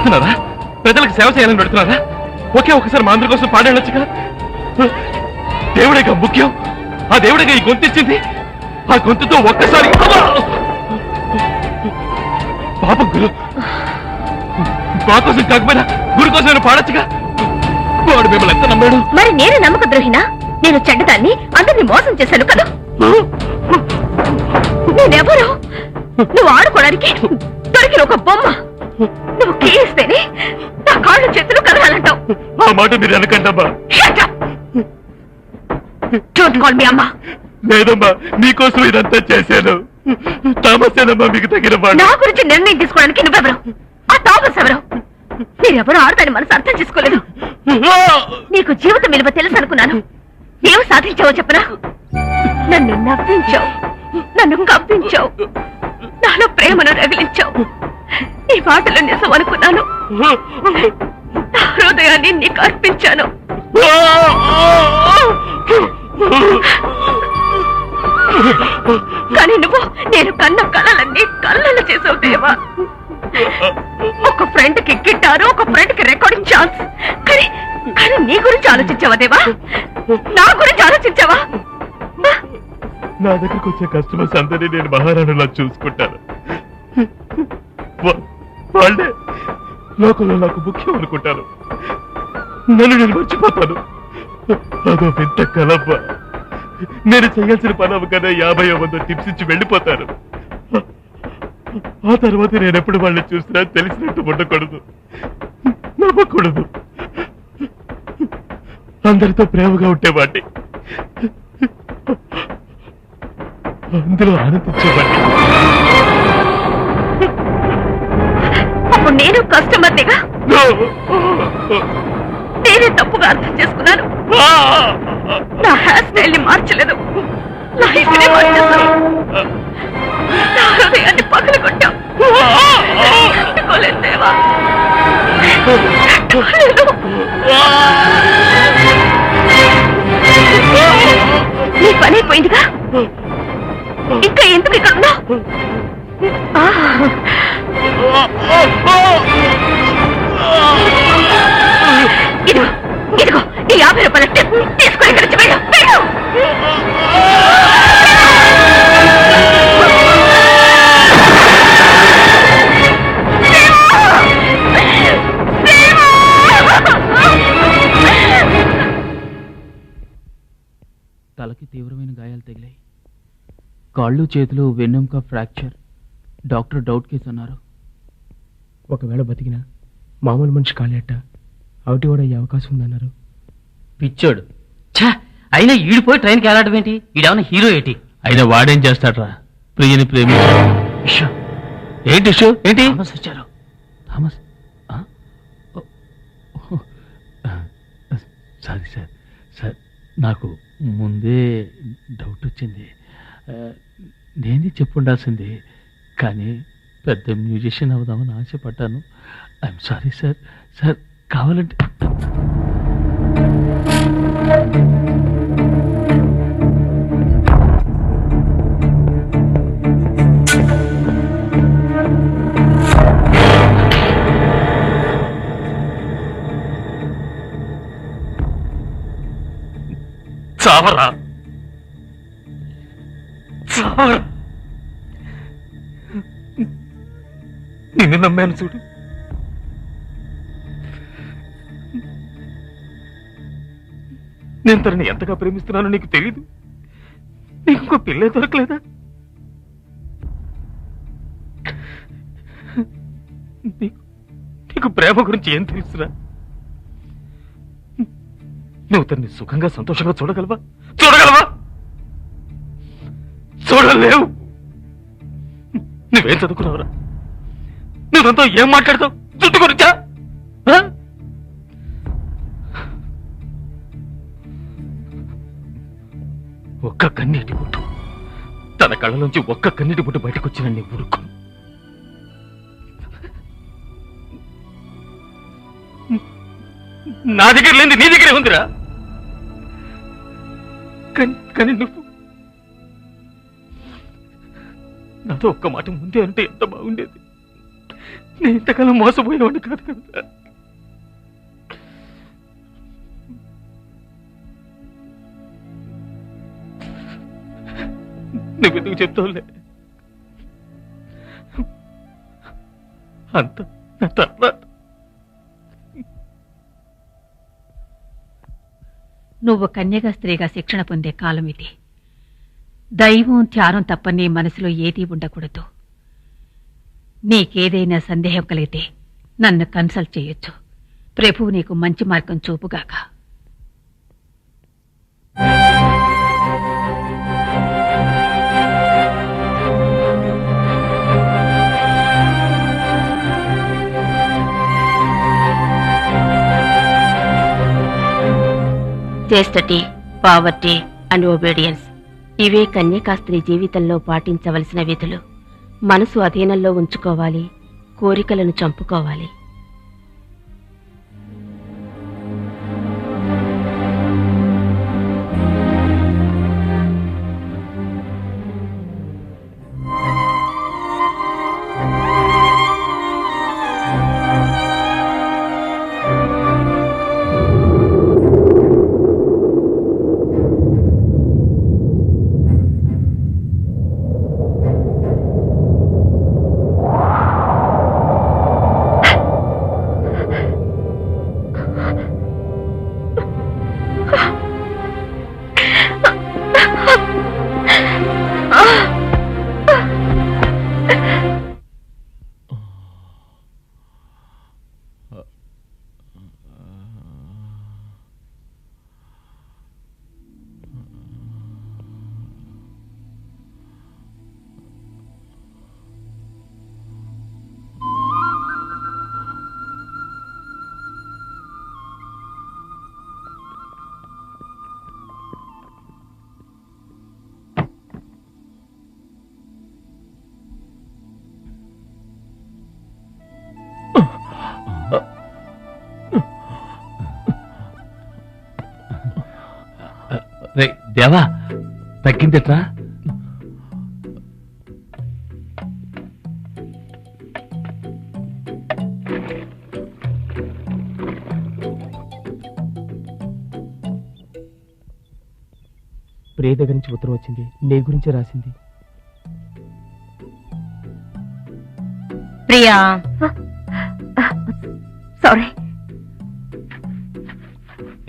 వెళ్తున్నారా? ప్రజలకు సేవ చేయాలని పెడుతున్నారా? ఒకే ఒకసారి మా అందరి కోసం పాడేళ్ళొచ్చుగా. దేవుడేగా ముఖ్యం. ఆ దేవుడేగా ఈ గొంతిచ్చింది. ఆ గొంతుతో ఒక్కసారి పాపం గురు, మా కోసం కాకపోయినా గురి కోసం పాడొచ్చుగా. వాడు మిమ్మల్ని ఎంత నమ్మాడు? మరి నేను నమ్మక ద్రోహినా? నేను చెడ్డదాన్ని, అందరినీ మోసం చేశాను కదా. నేనెవరు? నువ్వు ఆడుకోవడానికి దొరికిన ఒక బొమ్మ. నువ్వు కేస్తేనే నా కాళ్ళు చేతులు కదలాలంటావు. ఆ మాట మీరు అనకండమ్మా. డోంట్ కాల్ మీ అమ్మా. లేదమ్మా, మీకోసం ఇదంతా చేశాను. తామసేనమ్మా మీకు తగిన వాడు. నా గురించి నిర్ణయం తీసుకోవడానికి నువ్వెవరు? ఆ థామస్ ఎవరు? మీరెవరు ఆడదాని మనసు అర్థం చేసుకోలేదు. నీకు జీవితం విలువ తెలుసు అనుకున్నాను. ఏమి సాధించావో చెప్పనా? నన్ను నవ్వించావు, నన్ను కప్పించావు, నాలో ప్రేమను రగిలించావు. నీ మాటలు నిజం అనుకున్నాను. నా హృదయాన్ని నీకు అర్పించాను. కానీ నువ్వు నేను కన్న కళలన్నీ కళ్ళలు చేసావు దేవా. ఒక ఫ్రెండ్ కి గిటారు, ఒక ఫ్రెండ్ కి రికార్డింగ్ ఛాన్స్. కానీ కానీ నీ గురించి ఆలోచించావా దేవా? నా గురించి ఆలోచించావా? నా దగ్గరకు వచ్చే కస్టమర్స్ అందరినీ నేను మహారాణులా చూసుకుంటాను. వాళ్ళే లోకంలో నాకు ముఖ్యం అనుకుంటాను. నన్ను నేను మర్చిపోతాను. అదో పెద్ద కలప. నేను చేయాల్సిన పని అవ్వగానే 50 టిప్స్ ఇచ్చి వెళ్ళిపోతాను. ఆ తర్వాత నేను ఎప్పుడు వాళ్ళని చూసినా తెలిసినట్టు ఉండకూడదు, నమ్మకూడదు. అందరితో ప్రేమగా ఉండేవాడిని, అందులో ఆనందించేవాడిని. అప్పుడు నేను కస్టమర్నిగా నేనే తప్పుగా అర్థం చేసుకున్నాను. నా హెయిర్ స్టైల్ ని మార్చలేదు, లైఫ్ ని మార్చేశాను. నా హృదయాన్ని పగలగొట్టావు. తట్టుకోలేదు దేవా, తట్టుకోలేదు. నీ పని అయిపోయిందిగా, ఇంకా ఎందుకు ఇక్కడ ఉన్నావు? ఇదిగో ఇదిగో ఈ 50 రూపాయల టిప్ తీసుకుని ఇక్కడ నుంచి వెళ్ళు, వెళ్ళు. తలకి తీవ్రమైన గాయాలు తగిలాయి. కాళ్ళు చేతులు వెన్నెముక ఫ్రాక్చర్. డాక్టర్ డౌట్ కేసు అన్నారు. ఒకవేళ బతికినా మామూలు మనిషి కాలేట అవుటి కూడా అయ్యే అవకాశం ఉందన్నారు. పిచ్చోడు. ఛా, అయినా ఈడిపోయి ట్రైన్కి వెళ్ళడం ఏంటి? ఈడేమన్నా హీరో ఏంటి? అయినా వాడేం చేస్తాడ్రా? ప్రియని ప్రేమించాడు. ఏంటి ఇష్యూ? ఏంటి? థామస్ వచ్చారు. Thomas sorry sir. సార్ నాకు ముందే డౌట్ వచ్చింది. నేనే చెప్పుండాల్సింది, కానీ పెద్ద మ్యూజిషియన్ అవుదామని ఆశపడ్డాను. I'm sorry sir. సార్ కావాలంటే చావరా, చావరా. నిన్ను నమ్మాను చూడు. నేను తనని ఎంతగా ప్రేమిస్తున్నానో నీకు తెలీదు. నీకు ఇంకో పిల్లే దొరకలేదా? నీకు ప్రేమ గురించి ఏం తెలుసురా? నువ్వు తన్ని సుఖంగా సంతోషంగా చూడగలవా? చూడలేవు. నువ్వేం చదువుకున్నావురా? నువ్వంతా ఏం మాట్లాడతావు? చుట్టూ గురించా? ఒక్క కన్నీటి బుట్టు, తన కళ్ళలోంచి ఒక్క కన్నీటి బుట్టు బయటకు వచ్చిన నీ ఉరుకు. నా దగ్గర లేని నీ దగ్గరే ఉందిరా. కానీ నువ్వు నాతో ఒక్క మాట ముందే అంటే ఎంత బాగుండేది. నేను ఇంతకాలం మోసపోయేవాడిని కాదు కదా. నువ్వెందుకు చెప్తావులే, అంత నా తర్వాత. నువ్వు కన్యగా స్త్రీగా శిక్షణ పొందే కాలం ఇది. దైవం త్యాగం తప్ప నీ మనసులో ఏదీ ఉండకూడదు. నీకేదైనా సందేహం కలిగితే నన్ను కన్సల్ట్ చేయొచ్చు. ప్రభువు నీకు మంచి మార్గం చూపుగాక. చేస్టటీ, పావర్టీ అండ్ ఒబీడియన్స్ ఇవే కన్యకా స్త్రీ జీవితంలో పాటించవలసిన విధులు. మనసు అధీనంలో ఉంచుకోవాలి, కోరికలను చంపుకోవాలి. దేవా, తగ్గిందట్రా? ప్రియ దగ్గర నుంచి ఉత్తరం వచ్చింది. నీ గురించే రాసింది. ప్రియా, సారీ.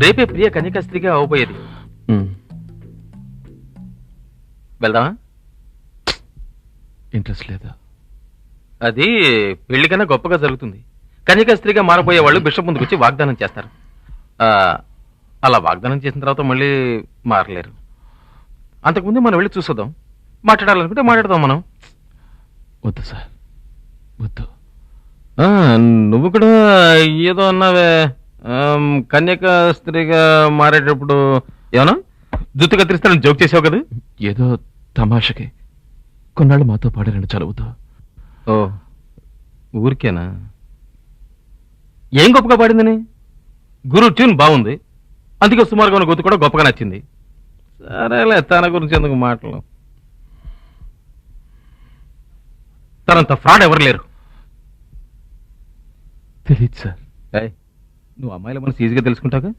రేపే ప్రియ కన్యకా స్త్రీగా అవబోయేది. వెళ్దామా? ఇంట్రెస్ట్ లేదా? అది పెళ్లి కన్నా గొప్పగా జరుగుతుంది. కన్యకా స్త్రీగా మారబోయే వాళ్ళు బిషప్ ముందుకు వచ్చి వాగ్దానం చేస్తారు. అలా వాగ్దానం చేసిన తర్వాత మళ్ళీ మారలేరు. అంతకుముందు మనం వెళ్ళి చూసొద్దాం. మాట్లాడాలనుకుంటే మాట్లాడదాం మనం. వద్దు సార్, వద్దు. నువ్వు కూడా ఏదో అన్నావే, కన్యకా స్త్రీగా మారేటప్పుడు ఏమన్నా జుత్తు కత్తిరిస్తానని జోక్ చేసావు కదా? ఏదో తమాషకి కొన్నాళ్ళు మాతో పాడారని చదువుతా. ఓ, ఊరికేనా? ఏం గొప్పగా పాడిందని? గురు ట్యూన్ బాగుంది, అందుకే సుమారుగా ఉన్న గొంతు కూడా గొప్పగా నచ్చింది. సరేలే, తన గురించి ఎందుకు మాటలు. తనంత ఫ్రాడ్ ఎవరు లేరు. తెలియదు సార్. నువ్వు అమ్మాయిల మనసు ఈజీగా తెలుసుకుంటావుగా,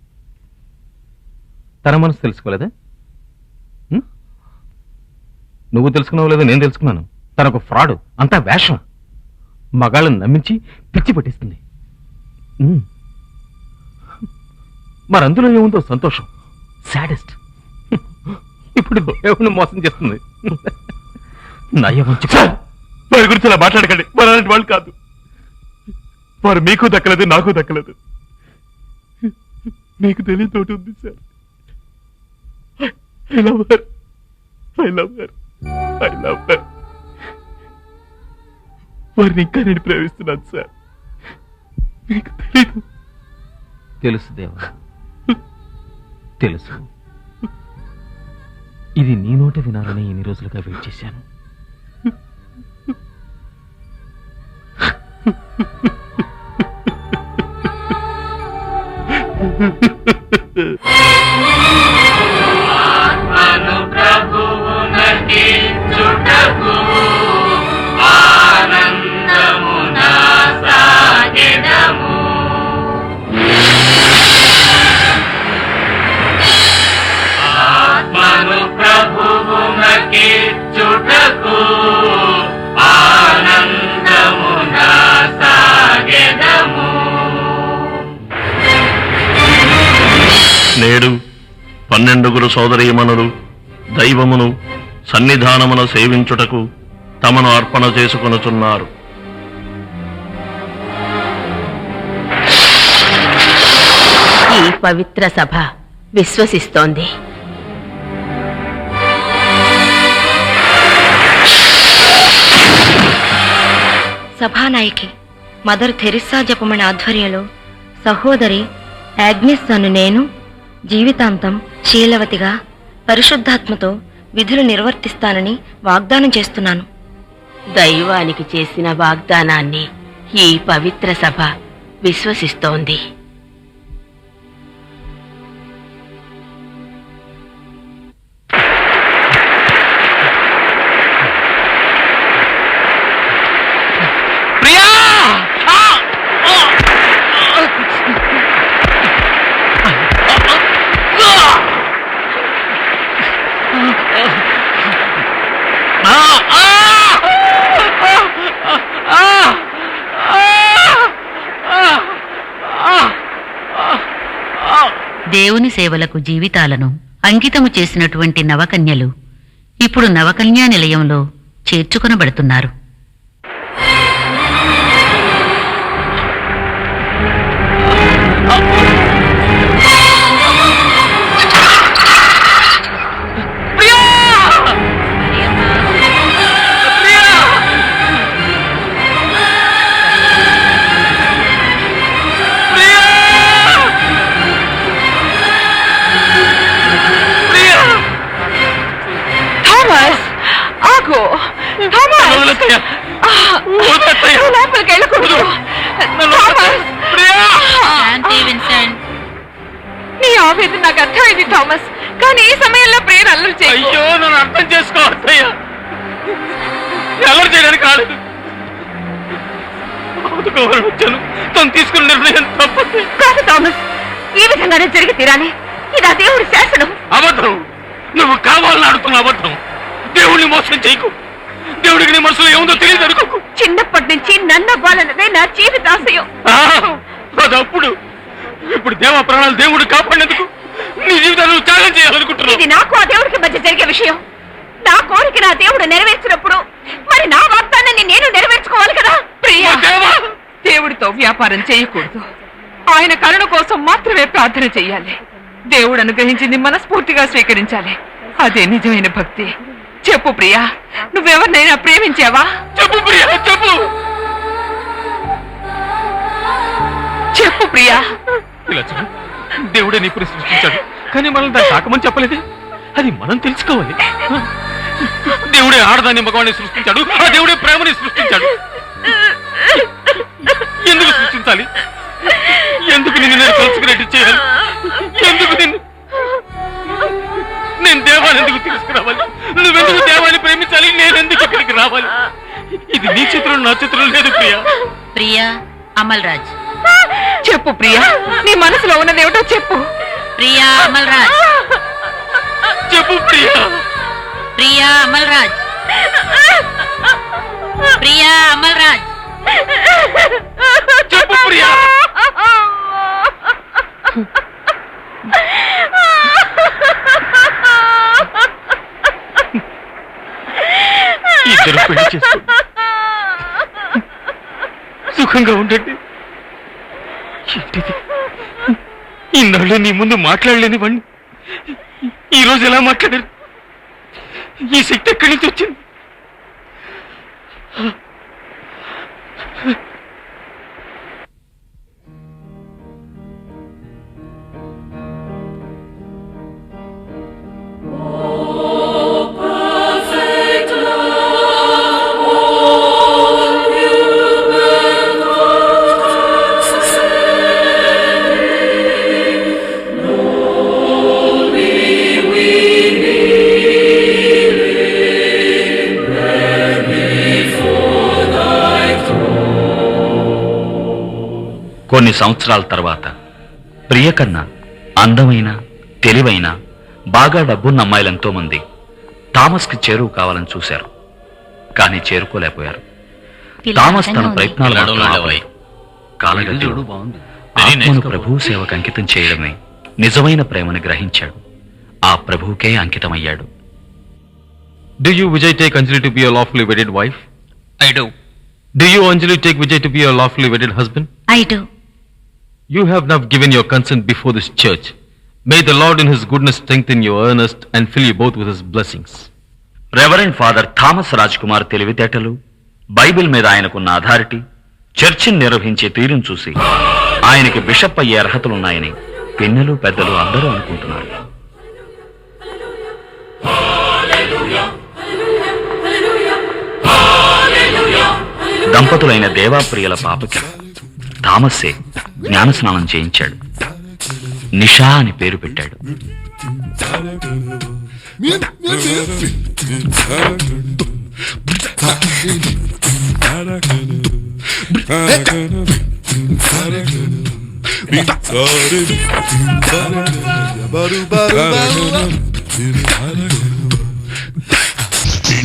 తన మనసు తెలుసుకోలేదా? నువ్వు తెలుసుకున్నావు లేదా నేను తెలుసుకున్నాను. తనకు ఫ్రాడ్, అంతా వేషం. మగాళ్ళని నమ్మించి పిచ్చి పట్టిస్తుంది. మరి అందులో ఏముందో సంతోషం, సాడెస్ట్. ఇప్పుడు దేవుని మోసం చేస్తుంది. నయవంచి. వారి గురించి అలా మాట్లాడకండి. వారు అలాంటి వాళ్ళు కాదు. వారు మీకు దక్కలేదు, నాకు దక్కలేదు. మీకు తెలియదు తోటి ఉంది sir. I love her, I love her, I love her. వారిని ఇంకా నేను ప్రేమిస్తున్నాను సార్. మీకు తెలీదు. తెలుసు దేవా, తెలుసు. ఇది నీ నోట వినాలని ఎన్ని రోజులుగా వెయిట్ చేశాను. ప్రభువునకి చుటకు ఆనందమునా 12 సోదరీమణులు దైవమును సన్నిధానమున సేవించుటకు తమను అర్పణ చేసుకొనుచున్నారు. ఈ పవిత్ర సభ విశ్వసిస్తోంది. సభానాయకి మదర్ థెరిస్సా జపమణి ఆధ్వర్యంలో సహోదరి యాగ్నెస్ అను నేను జీవితాంతం శీలవతిగా పరిశుద్ధాత్మతో విధులు నిర్వర్తిస్తానని వాగ్దానం చేస్తున్నాను. దైవానికి చేసిన వాగ్దానాన్ని ఈ పవిత్ర సభ విశ్వసిస్తోంది. దేవుని సేవలకు జీవితాలను అంకితము చేసినటువంటి నవకన్యలు ఇప్పుడు నవకన్యా నిలయంలో చేర్చుకొనబడుతున్నారు. నీ ఆవేదన నాకు అర్థమైంది థామస్, కానీ ఈ సమయంలో ప్రేయర్ అల్లరి చేయి. అయ్యో, నన్ను అర్థం చేసుకో అత్తయ్య. అల్లరి చేయడానికి కాలేదు, ఆదుకోవాలని వచ్చాను. తను తీసుకున్న నిర్ణయం తప్పదు. కాదు థామస్, ఈ విధంగానే జరిగి తీరాలి. ఇది దేవుడి శాసనం. అబద్ధం. నువ్వు కావాలని ఆడుతున్న అబద్ధం. దేవుడిని మోసం చేయకు. దేవుడికి నీ మనసులో ఏముందో తెలియదు అనుకోకు. చిన్నప్పటి నుంచి నన్ను అవ్వాలన్నదే నా జీవితాశయం. అది అప్పుడు. ఇప్పుడు దేవ ప్రాణాలు దేవుడు కాపాడినందుకు నీ జీవితాన్ని నువ్వు త్యాగం చేయాలనుకుంటున్నావు. ఇది నాకు ఆ దేవుడికి మధ్య జరిగే విషయం. నా కోరిక నా దేవుడు నెరవేర్చినప్పుడు మరి నా వాగ్దానాన్ని నేను నెరవేర్చుకోవాలి కదా. ప్రియా, దేవుడితో వ్యాపారం చేయకూడదు. ఆయన కరుణ కోసం మాత్రమే ప్రార్థన చెయ్యాలి. దేవుడు అనుగ్రహించింది మనస్ఫూర్తిగా స్వీకరించాలి. అదే నిజమైన భక్తి. చెప్పు ప్రియా, నువ్వెవరినైనా ప్రేమించావా? చెప్పు ప్రియా, చెప్పు. చెప్పు ప్రియా. ఇలా చూడు, దేవుడే నీ పురి సృష్టించాడు, కానీ మనం దాన్ని తాకమని చెప్పలేదు. అది మనం తెలుసుకోవాలి. దేవుడే ఆడదాన్ని మగవాడిని సృష్టించాడు, ఆ దేవుడే ప్రేమని సృష్టించాడు. ఎందుకు సృష్టించాలి? ఎందుకు నిన్ను నేను కలుసుకునేట్టు చేయాలి? ఎందుకు నేను దేవాన్ని ఎందుకు తీసుకురావాలి? నువ్వెందుకు దేవాన్ని ప్రేమించాలి? నేనెందుకు ఇక్కడికి రావాలి? ఇది నీ చిత్రం నా చిత్రం లేదు ప్రియా. ప్రియా, అమల్ రాజ్. చెప్పు ప్రియా, నీ మనసులో ఉన్నదేమిటో చెప్పు. ప్రియా, అమల్ రాజ్. చెప్పు ప్రియా. ప్రియా, అమల్ రాజ్. ప్రియా, అమల్ రాజ్. చెప్పు ప్రియా. ఇద్దరు పెళ్లి చేసుకో, సుఖంగా ఉండండి. ఏంటిది? ఇన్నాళ్ళు నీ ముందు మాట్లాడలేని వాణ్ణి ఈ రోజు ఎలా మాట్లాడారు? ఈ శక్తి ఎక్కడి నుంచి వచ్చింది? కొన్ని సంవత్సరాల తర్వాత ప్రియ కన్నా అందమైన, తెలివైన, బాగా డబ్బున్న అమ్మాయిలెంతో మంది థామస్కి చేరువు కావాలని చూశారు, కానీ చేరుకోలేకపోయారు. థామస్ తన ప్రయత్నాలు కాలగతిలో ఆత్మను ప్రభువు సేవకు అంకితం చేయడమే నిజమైన ప్రేమను గ్రహించాడు. ఆ ప్రభువుకే అంకితమయ్యాడు. Do you, Vijay, take Anjali to be your lawfully wedded wife? I do. Do you, Anjali, take Vijay to be your lawfully wedded husband? I do. You have now given your consent before this church. May the Lord in His goodness strengthen your earnest and fill you both with His blessings. Reverend father Thomas Raj Kumar తెలివితేటలు, Bible మీద ఆయనకున్న authority, చర్చిని నిర్వహించే తీరును చూసి ఆయనకి bishop అయ్యే అర్హతలున్నాయని పిన్నలు పెద్దలు అందరూ అనుకుంటున్నారు. దంపతులైన దేవాప్రియల పాపకి థామస్సే జ్ఞానస్నానం చేయించాడు. నిషా అని పేరు పెట్టాడు.